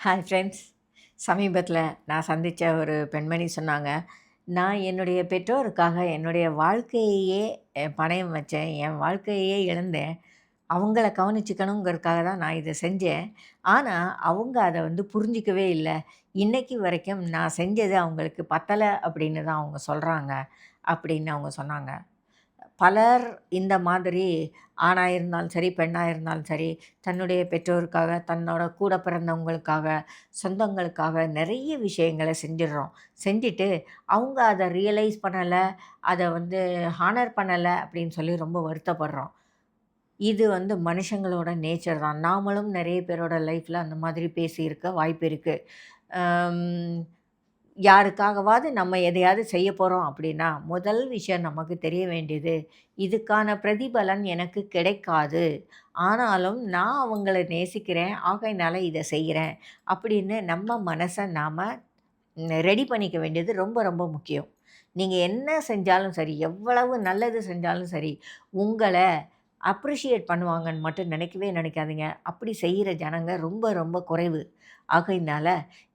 Hi friends. சமீபத்தில நான் சந்திச்ச ஒரு பெண்மணி சொன்னாங்க, "நான் என்னுடைய பெற்றோருக்காக என்னுடைய வாழ்க்கையையே பணயம் வச்சேன். என் வாழ்க்கையையே இழந்தேன். அவங்கள கவனிச்சுக்கணுங்கிறதுக்காக தான் நான் இத செஞ்சேன். ஆனா, அவங்க அத வந்து புரிஞ்சுக்கவே இல்ல. இன்னைக்கு வரைக்கும் நான் செஞ்சது அவங்களுக்கு பத்தல." அப்படின்னு தான் அவங்க சொல்றாங்க, அப்படின்னு அவங்க சொன்னாங்க. பலர் இந்த மாதிரி ஆணா இருந்தாலும் சரி, பெண்ணா இருந்தாலும் சரி, தன்னுடைய பெற்றோருக்காக, தன்னோட கூட பிறந்தவங்களுக்காக, சொந்தங்களுக்காக நெறைய விஷயங்கள செஞ்சிடுறோம். செஞ்சுட்டு அவங்க அத ரியலைஸ் பண்ணல, அத வந்து ஹானர் பண்ணல அப்படின்னு சொல்லி ரொம்ப வருத்தப்படுறோம். இது வந்து மனுஷங்களோட நேச்சர் தான். நாமளும் நெறைய பேரோட லைஃப்ல அந்த மாதிரி பேசியிருக்க வாய்ப்பு இருக்கு. அம் யாருக்காகவாவது நம்ம எதையாவது செய்ய போறோம் அப்படின்னா, முதல் விஷயம் நமக்கு தெரிய வேண்டியது, இதுக்கான பிரதிபலன் எனக்கு கிடைக்காது. ஆனாலும் நான் அவங்கள நேசிக்கிறேன். ஆகையினால இத செய்றேன். அப்படின்னு நம்ம மனச நாம ரெடி பண்ணிக்க வேண்டியது ரொம்ப ரொம்ப முக்கியம். நீங்க என்ன செஞ்சாலும் சரி, எவ்வளவு நல்லது செஞ்சாலும் சரி, உங்கள அப்ரிஷியேட் பண்ணுவாங்கன்னு மட்டும் நினைக்கவே நினைக்காதீங்க. அப்படி செய்ற ஜனங்க ரொம்ப ரொம்ப குறைவு. ஆகையினால,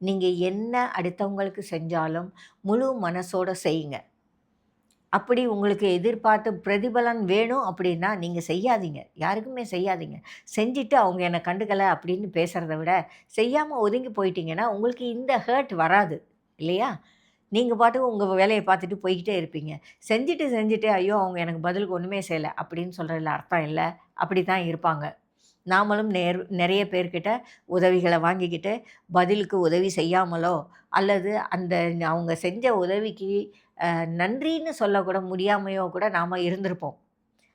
நீங்க என்ன அடுத்தவங்களுக்கு செஞ்சாலும் முழு மனசோட செய்யுங்க. அப்படி உங்களுக்கு எதிர்பார்த்து பிரதிபலன் வேணும் அப்படின்னா, நீங்க செய்யாதீங்க. யாருக்குமே செய்யாதீங்க. செஞ்சுட்டு அவங்க என்ன கண்டுக்கல அப்படின்னு பேசுறத விட, செய்யாம ஒதுங்கி போயிட்டீங்கன்னா, உங்களுக்கு இந்த ஹர்ட் வராது. இல்லையா? நீங்க பாட்டுக்கு உங்க வேலைய பார்த்துட்டு போய்க்கிட்டே இருப்பீங்க. செஞ்சுட்டு செஞ்சுட்டு, "ஐயோ! அவங்க எனக்கு பதிலுக்கு ஒண்ணுமே செய்யல" அப்படின்னு சொல்றதுல அர்த்தம் இல்ல. அப்படித்தான் இருப்பாங்க. நாமளும் நெறைய பேர்கிட்ட உதவிகள வாங்கிக்கிட்டு, பதிலுக்கு உதவி செய்யாமலோ, அல்லது அந்த அவங்க செஞ்ச உதவிக்கு நன்றின்னு சொல்லக்கூட முடியாமையோ கூட நாம இருந்திருப்போம்.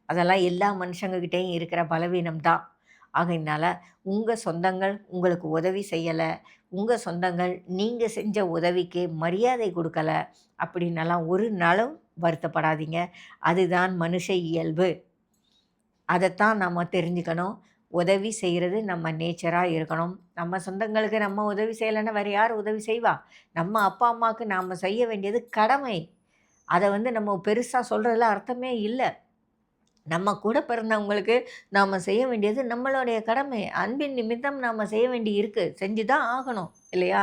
அதெல்லாம் எல்லா மனுஷங்ககிட்டயும் இருக்கிற பலவீனம் தான். ஆகையினால, உங்க சொந்தங்கள் உங்களுக்கு உதவி செய்யல, உங்க சொந்தங்கள் நீங்க செஞ்ச உதவிக்கு மரியாதை குடுக்கல, அப்படின்னலாம் ஒரு நாளும் வருத்தப்படாதீங்க. அதுதான் மனுஷ இயல்பு. அதத்தான் நம்ம தெரிஞ்சுக்கணும். உதவி செய்றது நம்ம நேச்சரா இருக்கணும். நம்ம சொந்தங்களுக்கு நம்ம உதவி செய்யலன்னா வேற யார் உதவி செய்வா? நம்ம அப்பா, அம்மாக்கு நாம செய்ய வேண்டியது கடமை. அத வந்து நம்ம பெருசா சொல்றதுல அர்த்தமே இல்ல. நம்ம கூட பிறந்தவங்களுக்கு நாம செய்ய வேண்டியது நம்மளுடைய கடமை. அன்பின் நிமித்தம் நாம செய்ய வேண்டி இருக்கு. செஞ்சு தான் ஆகணும். இல்லையா?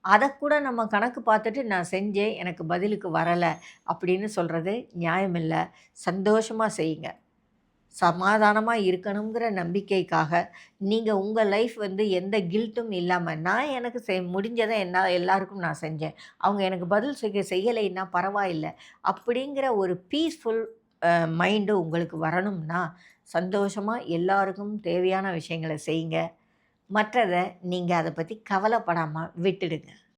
அதக்கூட நம்ம கணக்கு பார்த்துட்டு நான் செஞ்சேன், எனக்கு பதிலுக்கு வரல அப்படின்னு சொல்றது நியாயமில்ல. சந்தோஷமா செய்யுங்க. சமாதானமா இருக்கணுங்கிற நம்பிக்கைக்காக, நீங்க உங்க லைஃப் வந்து எந்த கில்ட்டும் இல்லாம, நான் எனக்கு முடிஞ்சத எல்லாருக்கும் நான் செஞ்சேன். அவங்க எனக்கு பதில் செய்யலைன்னா பரவாயில்ல. அப்படிங்கிற ஒரு பீஸ்ஃபுல் மைண்டு உங்களுக்கு வரணும்னா, சந்தோஷமா எல்லாருக்கும் தேவையான விஷயங்கள செய்யுங்க. மற்றத நீங்க அத பத்தி கவலைப்படாம விட்டுடுங்க.